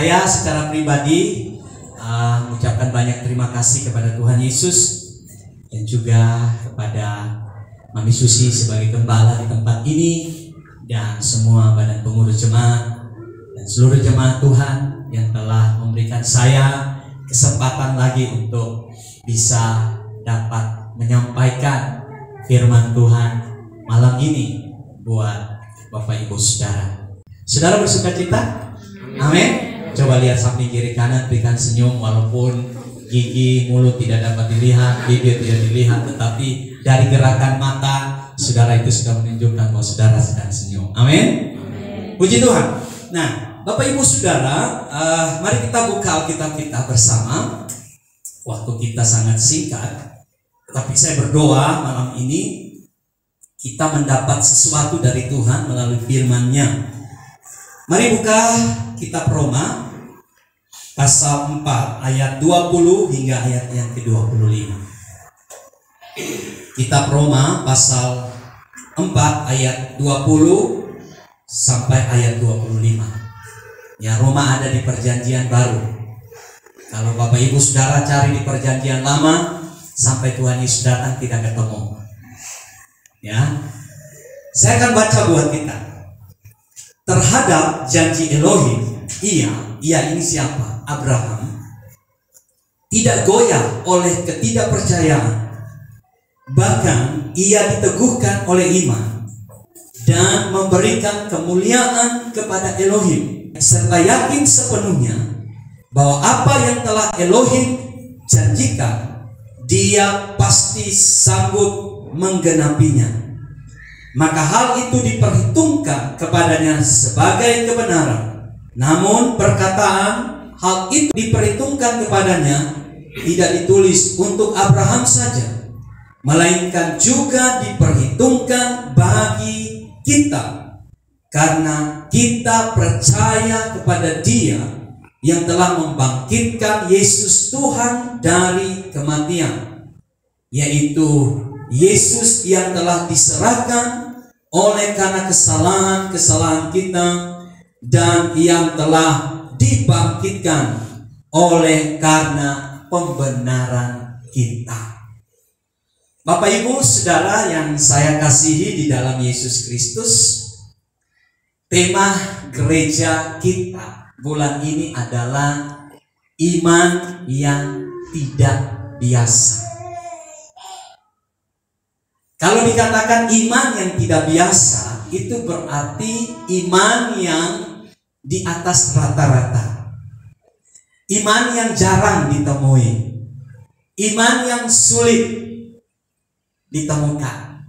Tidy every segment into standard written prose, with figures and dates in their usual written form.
Saya secara pribadi mengucapkan banyak terima kasih kepada Tuhan Yesus dan juga kepada Mami Susi sebagai gembala di tempat ini dan semua badan pengurus jemaat dan seluruh jemaat Tuhan yang telah memberikan saya kesempatan lagi untuk bisa dapat menyampaikan firman Tuhan malam ini buat Bapak Ibu Saudara. Saudara bersuka cita? Amin. Coba lihat samping kiri kanan, berikan senyum walaupun gigi, mulut tidak dapat dilihat, bibir tidak dilihat, tetapi dari gerakan mata saudara itu sudah menunjukkan bahwa saudara sedang senyum. Amin. Puji Tuhan. Nah, Bapak Ibu Saudara, mari kita buka Alkitab kita bersama. Waktu kita sangat singkat, tetapi saya berdoa malam ini kita mendapat sesuatu dari Tuhan melalui firman-Nya. Mari buka kitab Roma pasal 4 ayat 20 hingga ayat yang ke-25. Kitab Roma pasal 4 ayat 20 sampai ayat 25. Ya, Roma ada di perjanjian baru. Kalau Bapak Ibu Saudara cari di perjanjian lama, sampai Tuhan Yesus datang tidak ketemu. Ya, saya akan baca buat kita. Terhadap janji Elohim, ia ini siapa? Abraham tidak goyah oleh ketidakpercayaan, bahkan ia diteguhkan oleh iman dan memberikan kemuliaan kepada Elohim, serta yakin sepenuhnya bahwa apa yang telah Elohim janjikan dia pasti sanggup menggenapinya. Maka hal itu diperhitungkan kepadanya sebagai kebenaran. Namun perkataan hal itu diperhitungkan kepadanya tidak ditulis untuk Abraham saja, melainkan juga diperhitungkan bagi kita, karena kita percaya kepada Dia yang telah membangkitkan Yesus Tuhan dari kematian, yaitu Yesus yang telah diserahkan oleh karena kesalahan-kesalahan kita dan yang telah dibangkitkan oleh karena pembenaran kita. Bapak Ibu Saudara yang saya kasihi di dalam Yesus Kristus, tema gereja kita bulan ini adalah iman yang tidak biasa. Kalau dikatakan iman yang tidak biasa, itu berarti iman yang di atas rata-rata, iman yang jarang ditemui, iman yang sulit ditemukan,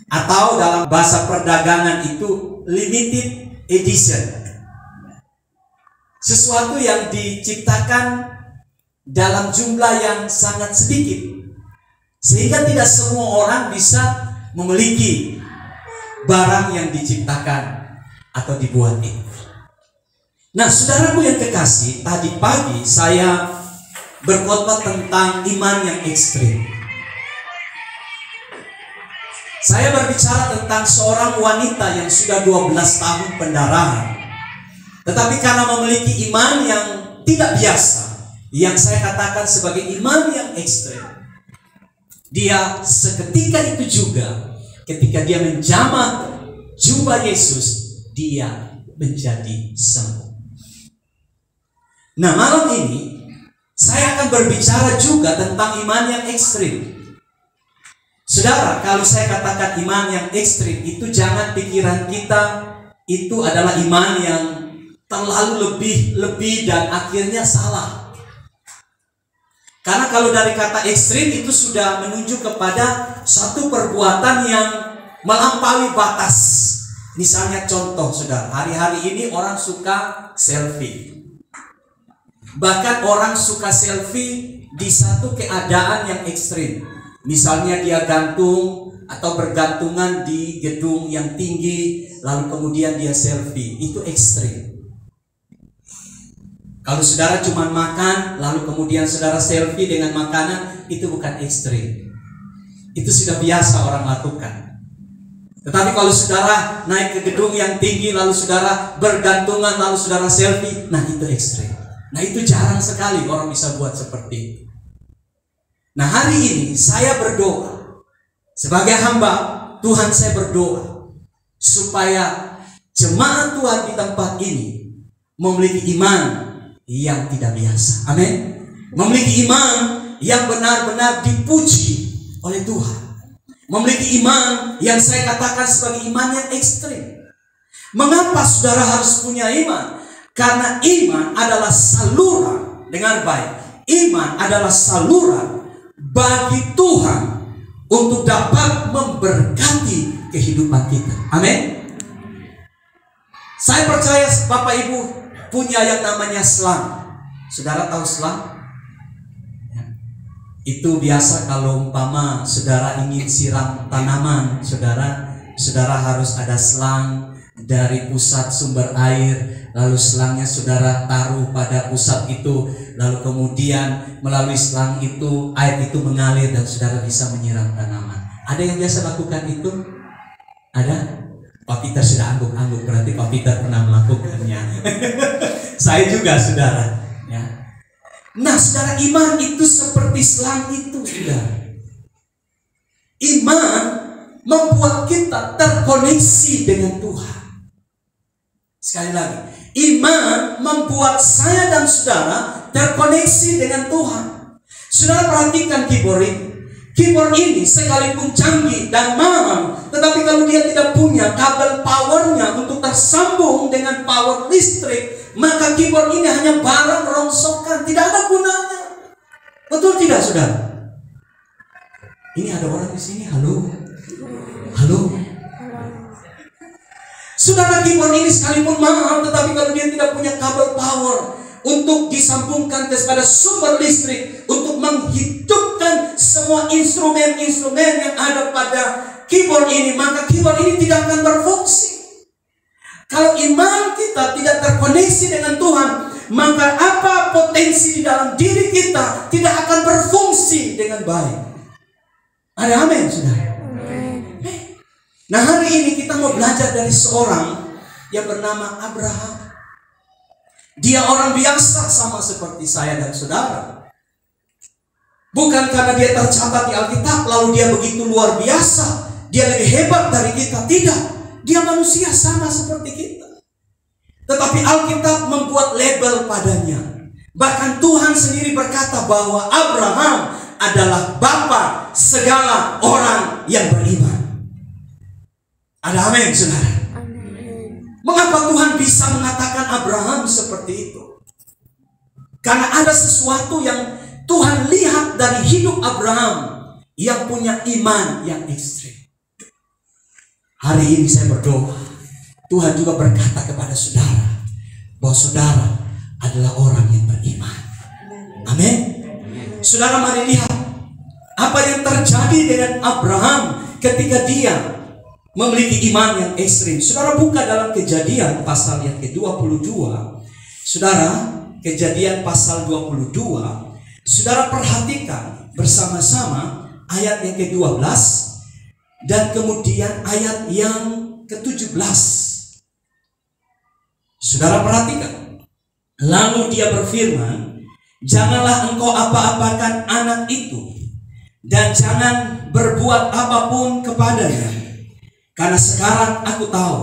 atau dalam bahasa perdagangan itu limited edition, sesuatu yang diciptakan dalam jumlah yang sangat sedikit, sehingga tidak semua orang bisa memiliki barang yang diciptakan atau dibuat itu. Nah, saudaraku yang kekasih, tadi pagi saya berkhotbah tentang iman yang ekstrim. Saya berbicara tentang seorang wanita yang sudah 12 tahun pendarahan, tetapi karena memiliki iman yang tidak biasa, yang saya katakan sebagai iman yang ekstrim, dia seketika itu juga, ketika dia menjamah jubah Yesus, dia menjadi sembuh. Nah, malam ini saya akan berbicara juga tentang iman yang ekstrim. Saudara, kalau saya katakan iman yang ekstrim, itu jangan pikiran kita itu adalah iman yang terlalu lebih dan akhirnya salah. Karena kalau dari kata ekstrim itu sudah menunjuk kepada satu perbuatan yang melampaui batas. Misalnya contoh, saudara, hari-hari ini orang suka selfie. Bahkan orang suka selfie di satu keadaan yang ekstrim. Misalnya dia gantung atau bergantungan di gedung yang tinggi, lalu kemudian dia selfie. Itu ekstrim. Kalau saudara cuma makan, lalu kemudian saudara selfie dengan makanan, itu bukan ekstrim. Itu sudah biasa orang lakukan. Tetapi kalau saudara naik ke gedung yang tinggi, lalu saudara bergantungan, lalu saudara selfie, nah itu ekstrim. Nah itu jarang sekali orang bisa buat seperti itu. Nah hari ini saya berdoa sebagai hamba Tuhan, saya berdoa supaya jemaat Tuhan di tempat ini memiliki iman yang tidak biasa. Amin. Memiliki iman yang benar-benar dipuji oleh Tuhan. Memiliki iman yang saya katakan sebagai iman yang ekstrim. Mengapa saudara harus punya iman? Karena iman adalah saluran, dengar baik, iman adalah saluran bagi Tuhan untuk dapat memberkati kehidupan kita. Amin. Saya percaya Bapak Ibu punya yang namanya selang. Saudara tahu selang? Itu biasa kalau umpama saudara ingin siram tanaman, saudara harus ada selang dari pusat sumber air, lalu selangnya saudara taruh pada pusat itu, lalu kemudian melalui selang itu air itu mengalir dan saudara bisa menyiram tanaman. Ada yang biasa lakukan itu? Ada? Pak Peter sudah angguk-angguk, berarti Pak Peter pernah melakukannya. Saya juga, saudara. Ya. Nah, saudara, iman itu seperti selang itu, saudara. Iman membuat kita terkoneksi dengan Tuhan. Sekali lagi, iman membuat saya dan saudara terkoneksi dengan Tuhan. Saudara perhatikan keyboard ini. Keyboard ini sekalipun canggih dan mahal, tetapi kalau dia tidak punya kabel powernya untuk tersambung dengan power listrik, maka keyboard ini hanya barang rongsokan, tidak ada gunanya. Betul tidak, saudara? Ini ada orang di sini, halo, halo. Saudara, keyboard ini sekalipun mahal, tetapi kalau dia tidak punya kabel power untuk disambungkan kepada sumber listrik untuk menghidupkan semua instrumen-instrumen yang ada pada keyboard ini, maka keyboard ini tidak akan berfungsi. Kalau iman kita tidak terkoneksi dengan Tuhan, maka apa potensi di dalam diri kita tidak akan berfungsi dengan baik. Ada amin, saudara? Nah, hari ini kita mau belajar dari seorang yang bernama Abraham. Dia orang biasa sama seperti saya dan saudara. Bukan karena dia tercatat di Alkitab lalu dia begitu luar biasa, dia lebih hebat dari kita. Tidak, dia manusia sama seperti kita. Tetapi Alkitab membuat label padanya. Bahkan Tuhan sendiri berkata bahwa Abraham adalah bapa segala orang yang beriman. Ada amin, saudara? Mengapa Tuhan bisa mengatakan Abraham seperti itu? Karena ada sesuatu yang Tuhan lihat dari hidup Abraham yang punya iman yang ekstrim. Hari ini saya berdoa, Tuhan juga berkata kepada saudara bahwa saudara adalah orang yang beriman. Amin. Saudara, mari lihat apa yang terjadi dengan Abraham ketika dia memiliki iman yang ekstrim. Saudara buka dalam Kejadian pasal yang ke-22. Saudara, Kejadian pasal 22. Saudara perhatikan bersama-sama ayat yang ke-12 dan kemudian ayat yang ke-17. Saudara perhatikan. Lalu dia berfirman, janganlah engkau apa-apakan anak itu, dan jangan berbuat apapun kepadanya. Karena sekarang aku tahu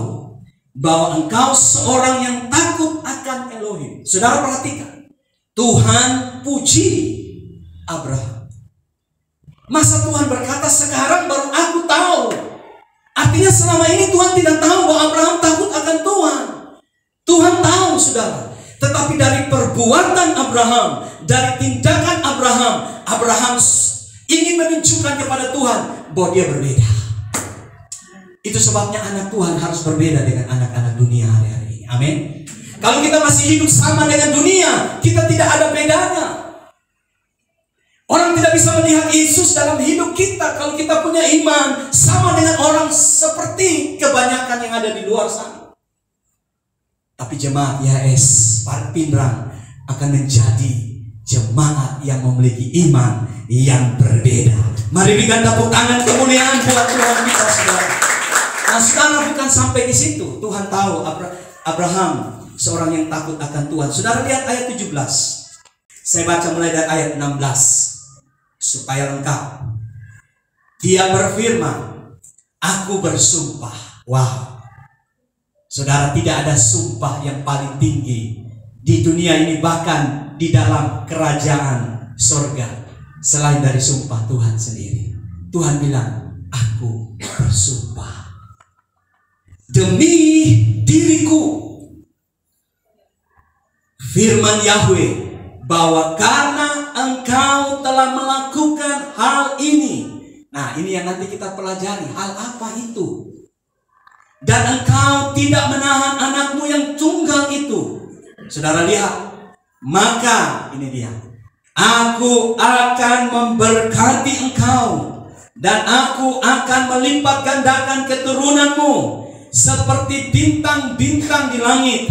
bahwa engkau seorang yang takut akan Elohim. Saudara perhatikan, Tuhan puji Abraham. Masa Tuhan berkata sekarang baru aku tahu? Artinya selama ini Tuhan tidak tahu bahwa Abraham takut akan Tuhan. Tuhan tahu, saudara. Tetapi dari perbuatan Abraham, dari tindakan Abraham, Abraham ingin menunjukkan kepada Tuhan bahwa dia berbeda. Itu sebabnya anak Tuhan harus berbeda dengan anak-anak dunia hari-hari ini. Amin. Kalau kita masih hidup sama dengan dunia, kita tidak ada bedanya. Orang tidak bisa melihat Yesus dalam hidup kita kalau kita punya iman sama dengan orang seperti kebanyakan yang ada di luar sana. Tapi jemaat YHS Pindrang akan menjadi jemaat yang memiliki iman yang berbeda. Mari berikan tepuk tangan kemuliaan buat Tuhan kita, saudara. Nah, saudara, bukan sampai di situ. Tuhan tahu Abraham seorang yang takut akan Tuhan. Saudara lihat ayat 17. Saya baca mulai dari ayat 16 supaya lengkap. Dia berfirman, aku bersumpah. Wow. Saudara, tidak ada sumpah yang paling tinggi di dunia ini, bahkan di dalam kerajaan sorga, selain dari sumpah Tuhan sendiri. Tuhan bilang, aku bersumpah demi diriku, firman Yahweh, bahwa karena engkau telah melakukan hal ini. Nah, ini yang nanti kita pelajari. Hal apa itu? Dan engkau tidak menahan anakmu yang tunggal itu. Saudara lihat. Maka, ini dia, aku akan memberkati engkau, dan aku akan melipat gandakan keturunanmu seperti bintang-bintang di langit,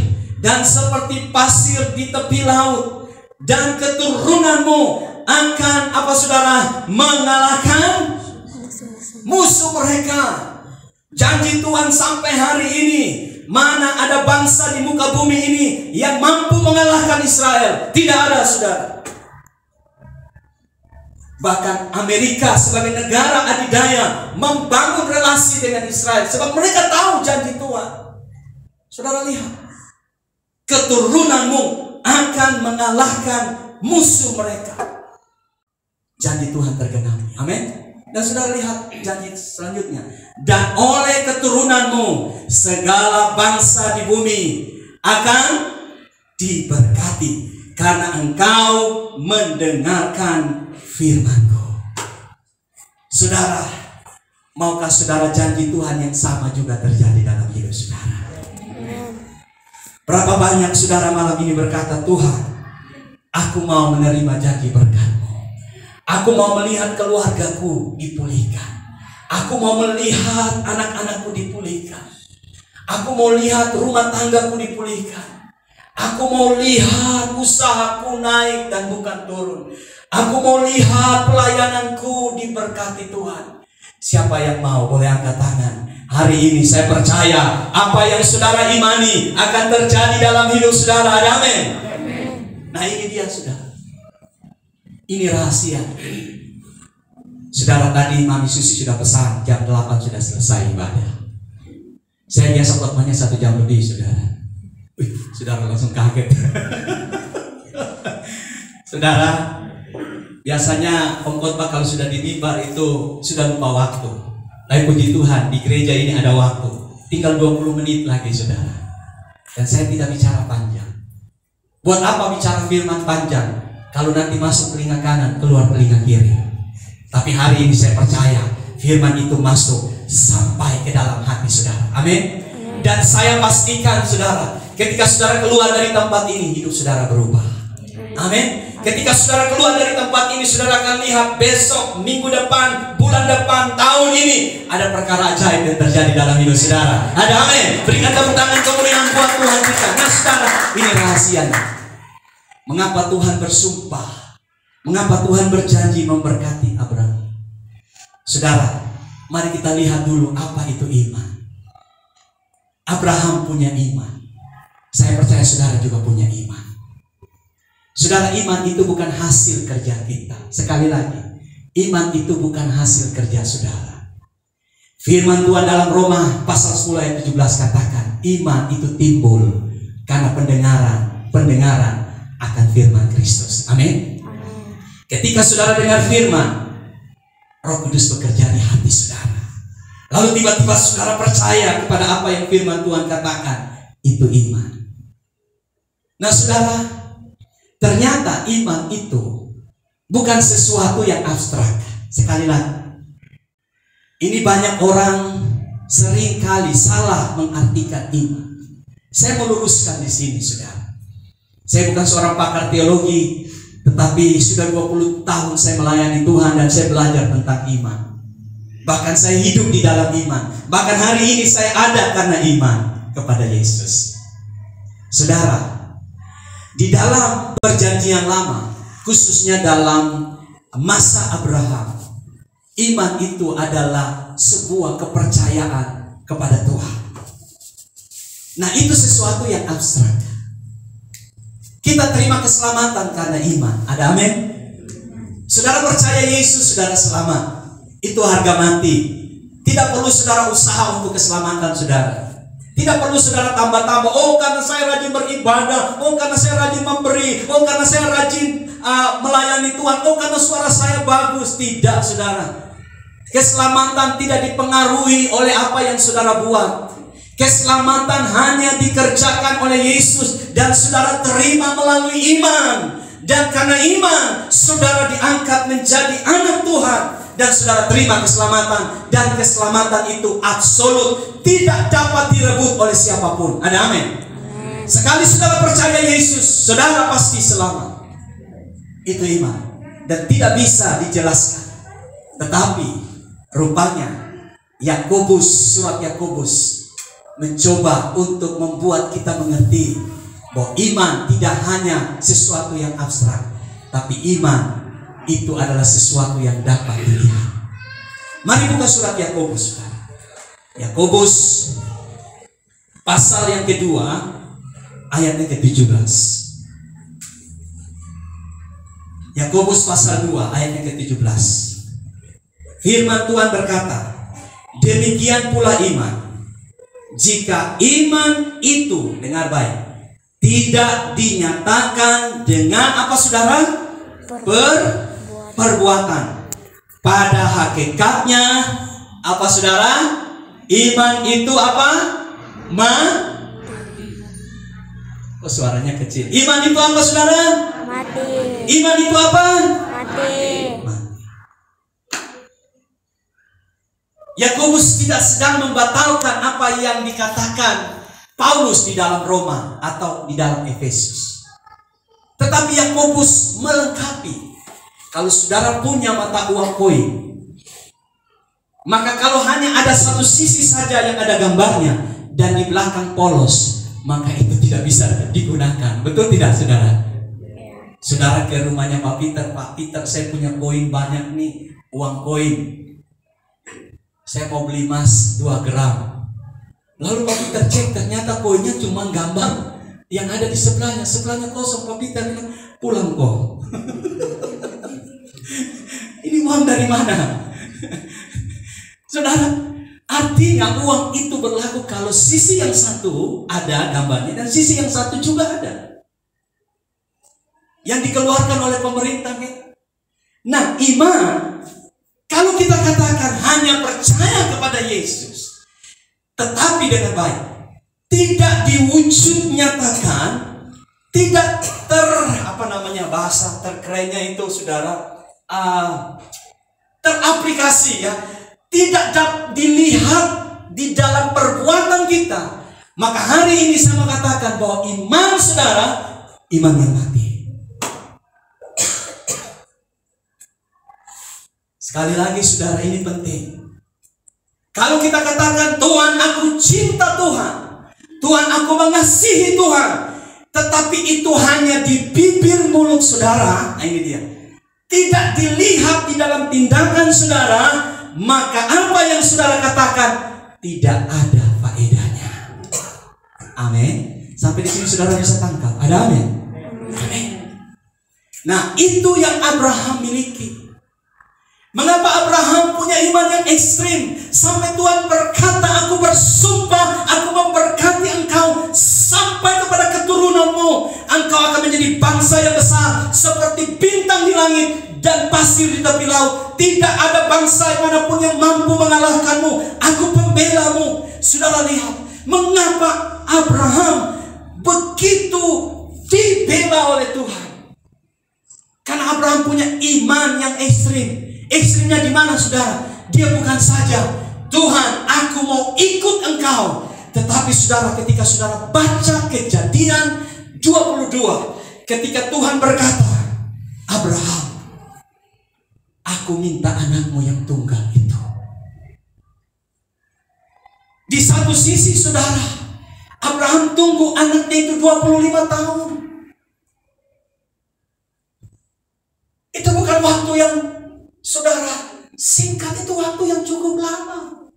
dan seperti pasir di tepi laut. Dan keturunanmu akan, apa saudara, mengalahkan musuh mereka. Janji Tuhan sampai hari ini. Mana ada bangsa di muka bumi ini yang mampu mengalahkan Israel? Tidak ada, saudara. Bahkan Amerika sebagai negara adidaya membangun relasi dengan Israel, sebab mereka tahu janji Tuhan. Saudara lihat, keturunanmu akan mengalahkan musuh mereka. Janji Tuhan tergenapi. Amin. Dan saudara lihat janji selanjutnya. Dan oleh keturunanmu segala bangsa di bumi akan diberkati, karena engkau mendengarkan firman-Ku. Saudara, maukah saudara janji Tuhan yang sama juga terjadi dalam hidup saudara? Berapa banyak saudara malam ini berkata, Tuhan, aku mau menerima janji berkat-Mu. Aku mau melihat keluargaku dipulihkan. Aku mau melihat anak-anakku dipulihkan. Aku mau lihat rumah tanggaku dipulihkan. Aku mau lihat usahaku naik dan bukan turun. Aku mau lihat pelayananku diberkati Tuhan. Siapa yang mau boleh angkat tangan. Hari ini saya percaya apa yang saudara imani akan terjadi dalam hidup saudara. Amin. Nah, ini dia saudara. Ini rahasia. Saudara, tadi Mami Susi sudah pesan jam 8 sudah selesai ibadah. Saya biasa khotbahnya 1 jam lebih, saudara. Wih, saudara langsung kaget. Saudara, biasanya pengkhotbah kalau sudah di mimbar itu sudah lupa waktu. Tapi puji Tuhan, di gereja ini ada waktu. Tinggal 20 menit lagi, saudara. Dan saya tidak bicara panjang. Buat apa bicara firman panjang kalau nanti masuk telinga kanan, keluar telinga kiri? Tapi hari ini saya percaya firman itu masuk sampai ke dalam hati saudara. Amin. Dan saya pastikan saudara, ketika saudara keluar dari tempat ini, hidup saudara berubah. Amin. Ketika saudara keluar dari tempat ini, saudara akan lihat besok, minggu depan, bulan depan, tahun ini ada perkara ajaib yang terjadi dalam hidup saudara. Ada, amin. Berikan tepuk tangan kemuliaan buat Tuhan kita. Nah saudara, ini rahasianya. Mengapa Tuhan bersumpah? Mengapa Tuhan berjanji memberkati Abraham? Saudara, mari kita lihat dulu apa itu iman. Abraham punya iman. Saya percaya saudara juga punya iman. Saudara, iman itu bukan hasil kerja kita. Sekali lagi, iman itu bukan hasil kerja saudara. Firman Tuhan dalam Roma pasal 10 ayat 17 katakan, iman itu timbul karena pendengaran akan firman Kristus. Amin. Ketika saudara dengar firman, Roh Kudus bekerja di hati saudara. Lalu tiba-tiba saudara percaya kepada apa yang firman Tuhan katakan. Itu iman. Nah saudara, ternyata iman itu bukan sesuatu yang abstrak. Sekali lagi, ini banyak orang sering kali salah mengartikan iman. Saya meluruskan di sini saudara. Saya bukan seorang pakar teologi, tetapi sudah 20 tahun saya melayani Tuhan dan saya belajar tentang iman. Bahkan saya hidup di dalam iman. Bahkan hari ini saya ada karena iman kepada Yesus. Saudara, di dalam perjanjian lama, khususnya dalam masa Abraham, iman itu adalah sebuah kepercayaan kepada Tuhan. Nah, itu sesuatu yang abstrak. Kita terima keselamatan karena iman. Ada amin? Saudara percaya Yesus, saudara selamat. Itu harga mati. Tidak perlu saudara usaha untuk keselamatan saudara. Tidak perlu saudara tambah-tambah. Oh, karena saya rajin beribadah. Oh, karena saya rajin memberi. Oh, karena saya rajin melayani Tuhan. Oh, karena suara saya bagus. Tidak, saudara. Keselamatan tidak dipengaruhi oleh apa yang saudara buat. Keselamatan hanya dikerjakan oleh Yesus dan saudara terima melalui iman. Dan karena iman, saudara diangkat menjadi anak Tuhan. Dan saudara terima keselamatan. Dan keselamatan itu absolut, tidak dapat direbut oleh siapapun. Ada amin? Sekali saudara percaya Yesus, saudara pasti selamat. Itu iman. Dan tidak bisa dijelaskan. Tetapi rupanya surat Yakobus mencoba untuk membuat kita mengerti bahwa iman tidak hanya sesuatu yang abstrak, tapi iman itu adalah sesuatu yang dapat dilihat. Mari buka surat Yakobus. Yakobus pasal yang kedua, ayat yang ke-17. Yakobus pasal 2 ayat yang ke-17. Firman Tuhan berkata, demikian pula iman. Jika iman itu, dengar baik, tidak dinyatakan dengan apa saudara? Perbuatan. Pada hakikatnya apa saudara? Iman itu apa? Oh, suaranya kecil. Iman itu apa saudara? Mati. Iman itu apa? Mati. Yakobus tidak sedang membatalkan apa yang dikatakan Paulus di dalam Roma atau di dalam Efesus. Tetapi Yakobus melengkapi. Kalau saudara punya mata uang koin, maka kalau hanya ada satu sisi saja yang ada gambarnya dan di belakang polos, maka itu tidak bisa digunakan. Betul tidak saudara? Saudara ke rumahnya Pak Peter, saya punya koin banyak nih, uang koin. Saya mau beli emas 2 gram. Lalu Pak Peter cek, ternyata koinnya cuma gambar yang ada di sebelahnya. Sebelahnya kosong. Pak Peter bilang, pulang kok. Ini uang dari mana? Saudara, artinya uang itu berlaku kalau sisi yang satu ada gambarnya dan sisi yang satu juga ada. Yang dikeluarkan oleh pemerintah. Nah, iman, kalau kita katakan hanya percaya kepada Yesus, tetapi dengan baik, tidak diwujud nyatakan, tidak bahasa terkerennya itu saudara, teraplikasi ya, tidak dilihat di dalam perbuatan kita, maka hari ini saya mengatakan bahwa iman saudara, iman yang mati. Sekali lagi saudara, ini penting. Kalau kita katakan Tuhan, aku cinta Tuhan, Tuhan, aku mengasihi Tuhan, tetapi itu hanya di bibir mulut saudara, nah ini dia, tidak dilihat di dalam tindakan saudara, maka apa yang saudara katakan tidak ada faedahnya. Amin. Sampai di sini saudara bisa tangkap. Ada amin? Amin. Nah, itu yang Abraham miliki. Mengapa Abraham punya iman yang ekstrim sampai Tuhan berkata, aku bersumpah, aku memberkati engkau sampai kepada keturunanmu, engkau akan menjadi bangsa yang besar seperti bintang di langit dan pasir di tepi laut. Tidak ada bangsa manapun yang mampu mengalahkanmu. Aku pembelamu. Saudara lihat, mengapa Abraham begitu dibela oleh Tuhan? Karena Abraham punya iman yang ekstrim. Ekstrimnya di mana saudara? Dia bukan saja, Tuhan, aku mau ikut engkau, tetapi saudara, ketika saudara baca Kejadian 22, ketika Tuhan berkata, Abraham, aku minta anakmu yang tunggal itu. Di satu sisi saudara, Abraham tunggu anaknya itu 25 tahun. Itu bukan waktu yang saudara singkat, itu waktu yang cukup lama.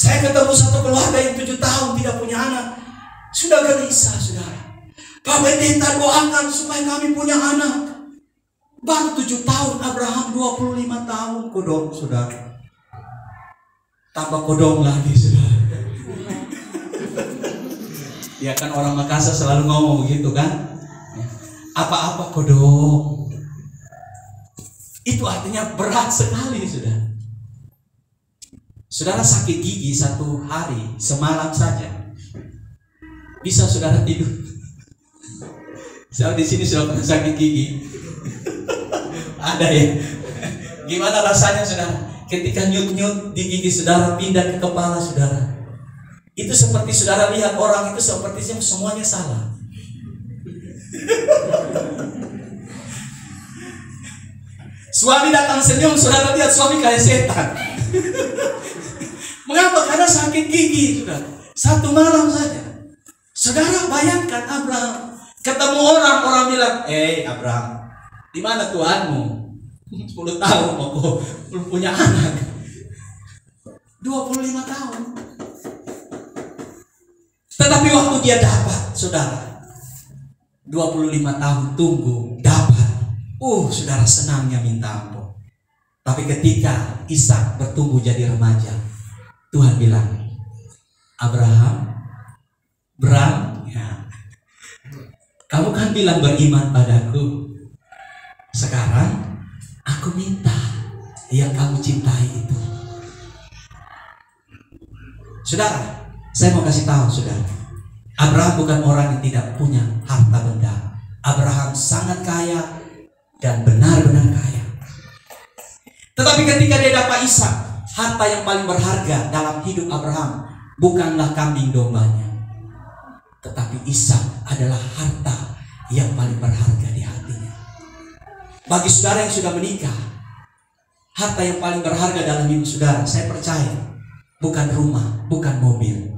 Saya ketemu satu keluarga yang 7 tahun tidak punya anak. Sudah gelisah, saudara. Pak Pendeta doakan supaya kami punya anak. Baru 7 tahun, Abraham 25 tahun. Kodong, saudara. Tambah kodong lagi, saudara. Ya kan, orang Makassar selalu ngomong begitu kan. Apa-apa kodong. Itu artinya berat sekali, saudara. Saudara sakit gigi 1 hari, semalam saja, bisa saudara tidur. Saya di sini sudah pernah sakit gigi. Ada ya? Gimana rasanya, saudara? Ketika nyut-nyut di gigi saudara pindah ke kepala saudara. Itu seperti saudara lihat orang itu seperti semuanya salah. Suami datang senyum, saudara lihat suami kayak setan. Mengapa? Karena sakit gigi, saudara. 1 malam saja. Saudara bayangkan Abraham ketemu orang bilang, Abraham, di mana Tuhanmu? 10 tahun kok belum punya anak. 25 tahun. Tetapi waktu dia dapat, saudara, 25 tahun tunggu, dapat. Saudara senangnya minta ampun. Tapi ketika Ishak bertumbuh jadi remaja, Tuhan bilang, Abraham, ya, kamu kan bilang beriman padaku. Sekarang aku minta yang kamu cintai itu. Saudara, saya mau kasih tahu saudara, Abraham bukan orang yang tidak punya harta benda. Abraham sangat kaya dan benar-benar kaya. Tetapi ketika dia dapat Ishak, harta yang paling berharga dalam hidup Abraham bukanlah kambing dombanya, tetapi Ishak adalah harta yang paling berharga di hatinya. Bagi saudara yang sudah menikah, harta yang paling berharga dalam hidup saudara, saya percaya, bukan rumah, bukan mobil,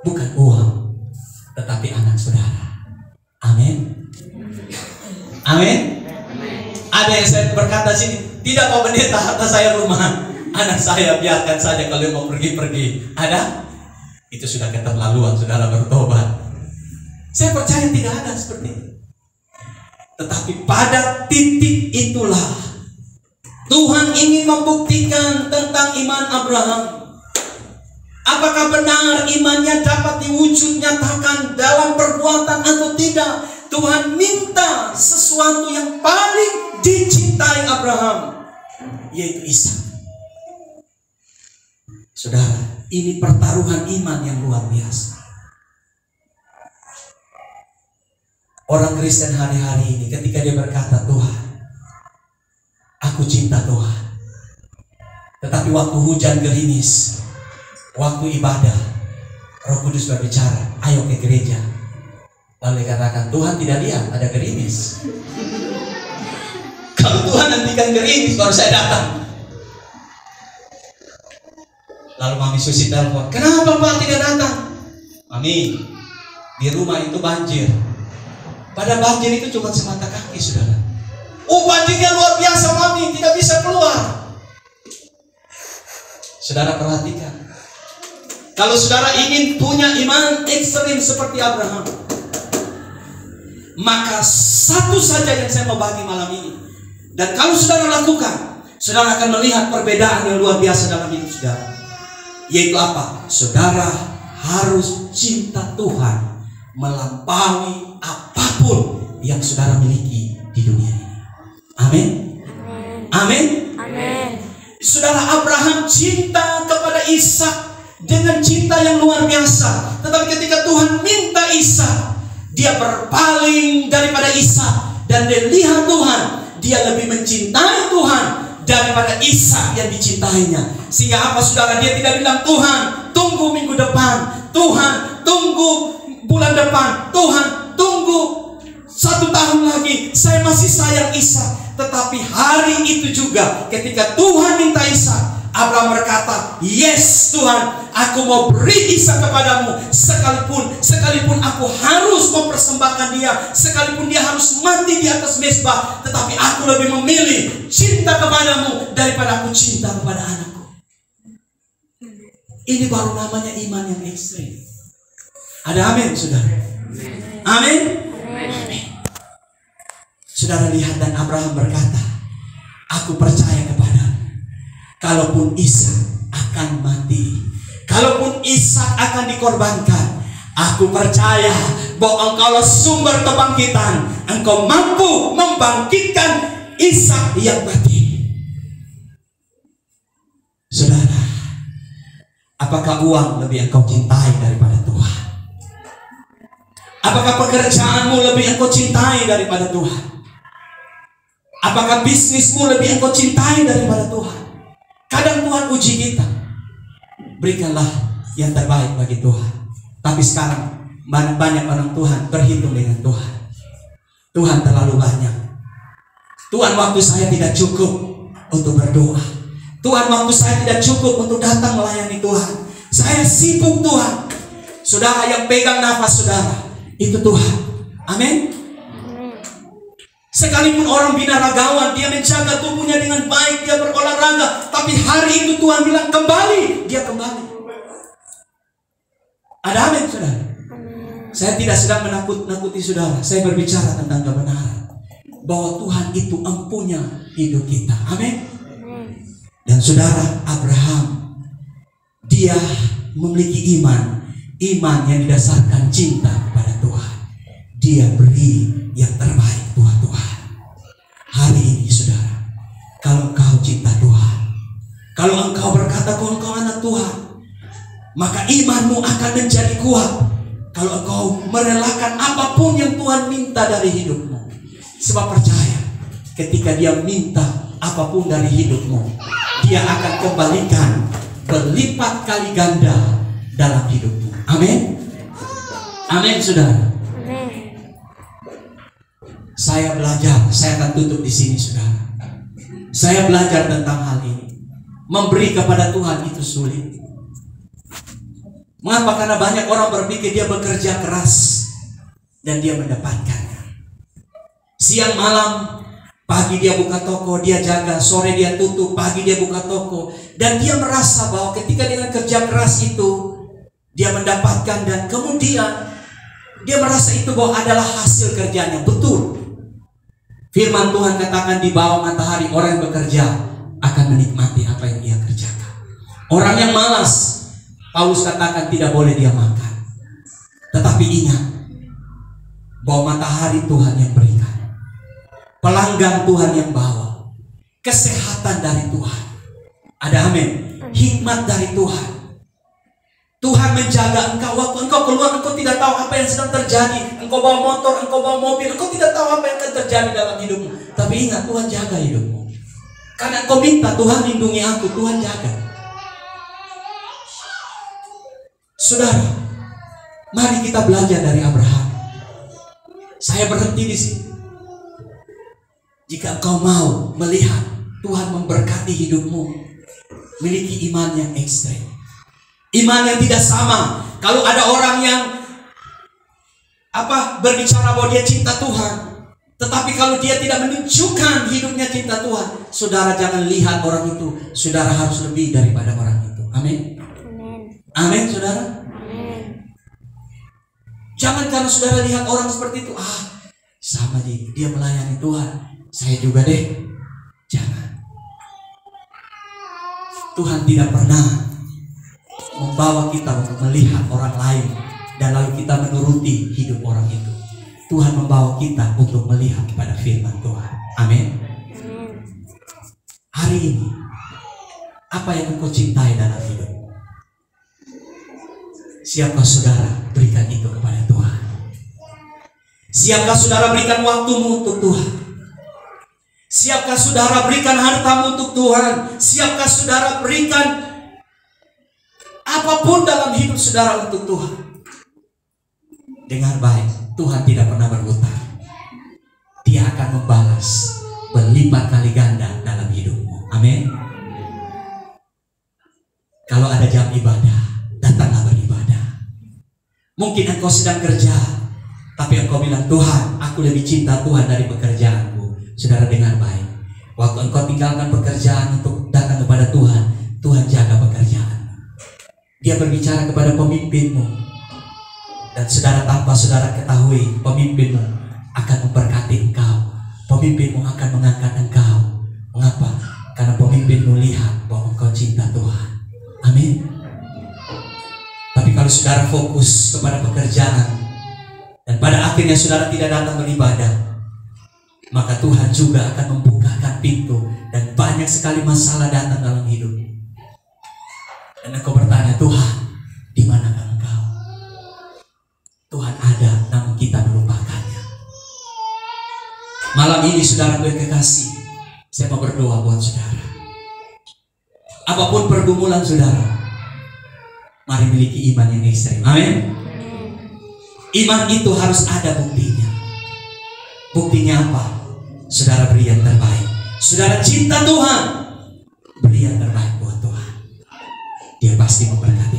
bukan uang, tetapi anak saudara. Amin. Amin. Ada yang saya berkata sini, tidak Pak Pendeta, harta saya rumah, anak saya biarkan saja kalau mau pergi-pergi. Ada? Itu sudah keterlaluan, saudara bertobat. Saya percaya tidak ada seperti itu. Tetapi pada titik itulah Tuhan ingin membuktikan tentang iman Abraham. Apakah benar imannya dapat diwujud nyatakan dalam perbuatan atau tidak? Tuhan minta sesuatu yang paling dicintai Abraham, yaitu Ishak. Saudara, ini pertaruhan iman yang luar biasa. Orang Kristen hari-hari ini ketika dia berkata, Tuhan, aku cinta Tuhan. Tetapi waktu hujan gerimis, waktu ibadah, Roh Kudus berbicara, ayo ke gereja. Lalu dikatakan, Tuhan tidak lihat ada gerimis. Kalau Tuhan nantikan gerimis baru saya datang. Lalu Mami Susi telepon, kenapa Pak tidak datang? Mami, di rumah itu banjir. Pada banjir itu cuma semata kaki, saudara. Banjirnya luar biasa, Mami, tidak bisa keluar. Saudara perhatikan, kalau saudara ingin punya iman ekstrim seperti Abraham, maka satu saja yang saya mau bagi malam ini, dan kalau saudara lakukan, saudara akan melihat perbedaan yang luar biasa dalam hidup saudara. Yaitu apa? Saudara harus cinta Tuhan melampaui apapun yang saudara miliki di dunia ini. Amin. Amin. Amin. Saudara, Abraham cinta kepada Ishak dengan cinta yang luar biasa. Tetapi ketika Tuhan minta Ishak, dia berpaling daripada Ishak dan dia lihat Tuhan, dia lebih mencintai Tuhan daripada Ishak yang dicintainya. Sehingga apa saudara, dia tidak bilang, Tuhan tunggu minggu depan, Tuhan tunggu bulan depan, Tuhan tunggu 1 tahun lagi, saya masih sayang Ishak. Tetapi hari itu juga ketika Tuhan minta Ishak, Abraham berkata, yes Tuhan, aku mau beri Ishak kepadamu, sekalipun aku harus mempersembahkan dia, sekalipun dia harus mati di atas mezbah, tetapi aku lebih memilih cinta kepadamu daripada aku cinta kepada anakku. Ini baru namanya iman yang ekstrim. Ada amin, saudara? Amin. Amin. Saudara lihat, dan Abraham berkata, aku percaya kepadamu, kalaupun Ishak akan mati, kalaupun Ishak akan dikorbankan, aku percaya bahwa Engkaulah sumber kebangkitan. Engkau mampu membangkitkan Ishak yang mati. Saudara, apakah uang lebih engkau cintai daripada Tuhan? Apakah pekerjaanmu lebih engkau cintai daripada Tuhan? Apakah bisnismu lebih engkau cintai daripada Tuhan? Kadang Tuhan uji kita. Berikanlah yang terbaik bagi Tuhan. Tapi sekarang banyak orang Tuhan berhitung dengan Tuhan. Tuhan terlalu banyak. Tuhan, waktu saya tidak cukup untuk berdoa. Tuhan, waktu saya tidak cukup untuk datang melayani Tuhan. Saya sibuk, Tuhan. Saudara, yang pegang nafas saudara, itu Tuhan. Amin. Sekalipun orang binaragawan, dia menjaga tubuhnya dengan baik, dia berolahraga, tapi hari itu Tuhan bilang kembali, dia kembali. Ada amin, saudara? Saya tidak sedang menakut-nakuti saudara. Saya berbicara tentang kebenaran, bahwa Tuhan itu empunya hidup kita. Amin. Dan saudara, Abraham, dia memiliki iman yang didasarkan cinta kepada Tuhan. Dia beri yang terbaik buat Tuhan. Hari ini saudara, kalau engkau cinta Tuhan, kalau engkau berkata kalau engkau anak Tuhan, maka imanmu akan menjadi kuat. Kalau engkau merelakan apapun yang Tuhan minta dari hidupmu. Sebab percaya, ketika dia minta apapun dari hidupmu, dia akan kembalikan berlipat kali ganda dalam hidupmu. Amin. Amin, saudara. Saya belajar, saya akan tutup di sini, saudara. Saya belajar tentang hal ini. Memberi kepada Tuhan itu sulit. Mengapa? Karena banyak orang berpikir dia bekerja keras dan dia mendapatkannya. Siang malam, pagi dia buka toko, dia jaga, sore dia tutup, pagi dia buka toko, dan dia merasa bahwa ketika dengan kerja keras itu dia mendapatkan, dan kemudian dia merasa itu bahwa adalah hasil kerjanya. Betul. Firman Tuhan katakan di bawah matahari orang yang bekerja akan menikmati apa yang dia kerjakan. Orang yang malas, Paulus katakan tidak boleh dia makan. Tetapi ingat bahwa matahari Tuhan yang berikan, pelanggan Tuhan yang bawa, kesehatan dari Tuhan. Ada amin. Hikmat dari Tuhan. Tuhan menjaga engkau. Waktu engkau keluar, engkau tidak tahu apa yang sedang terjadi. Engkau bawa motor, engkau bawa mobil, engkau tidak tahu apa yang akan terjadi dalam hidupmu. Tapi ingat, Tuhan jaga hidupmu. Karena engkau minta, Tuhan lindungi aku, Tuhan jaga. Saudara, mari kita belajar dari Abraham. Saya berhenti di sini. Jika engkau mau melihat Tuhan memberkati hidupmu, miliki iman yang ekstrem. Iman yang tidak sama. Kalau ada orang yang berbicara bahwa dia cinta Tuhan, tetapi kalau dia tidak menunjukkan hidupnya cinta Tuhan, saudara jangan lihat orang itu. Saudara harus lebih daripada orang itu. Amin. Amin, saudara. Jangan karena saudara lihat orang seperti itu, sama dia melayani Tuhan, saya juga deh. Jangan. Tuhan tidak pernah membawa kita untuk melihat orang lain dan lalu kita menuruti hidup orang itu. Tuhan membawa kita untuk melihat kepada firman Tuhan. Amin. Hari ini, apa yang engkau cintai dalam hidup? Siapkah saudara berikan itu kepada Tuhan? Siapkah saudara berikan waktumu untuk Tuhan? Siapkah saudara berikan hartamu untuk Tuhan? Siapkah saudara berikan apapun dalam hidup saudara untuk Tuhan? Dengar baik, Tuhan tidak pernah berhutang. Dia akan membalas berlipat kali ganda dalam hidupmu. Amin. Kalau ada jam ibadah, datanglah beribadah. Mungkin engkau sedang kerja, tapi engkau bilang, Tuhan, aku lebih cinta Tuhan dari pekerjaanku. Saudara dengar baik, waktu engkau tinggalkan pekerjaan untuk datang kepada Tuhan, Tuhan jaga pekerjaan. Dia berbicara kepada pemimpinmu. Dan saudara, tanpa saudara ketahui, pemimpinmu akan memberkati engkau. Pemimpinmu akan mengangkat engkau. Mengapa? Karena pemimpinmu lihat bahwa engkau cinta Tuhan. Amin. Tapi kalau saudara fokus kepada pekerjaan dan pada akhirnya saudara tidak datang beribadah, maka Tuhan juga akan membukakan pintu dan banyak sekali masalah datang dalam hidup. Dan engkau bertanya, Tuhan, di manakah engkau? Tuhan ada, namun kita melupakannya. Malam ini saudara yang kekasih, saya mau berdoa buat saudara. Apapun pergumulan saudara, mari miliki iman yang ekstrem. Amin. Iman itu harus ada buktinya. Buktinya apa? Saudara beri yang terbaik. Saudara cinta Tuhan, beri yang terbaik buat Tuhan. Dia pasti memberkati.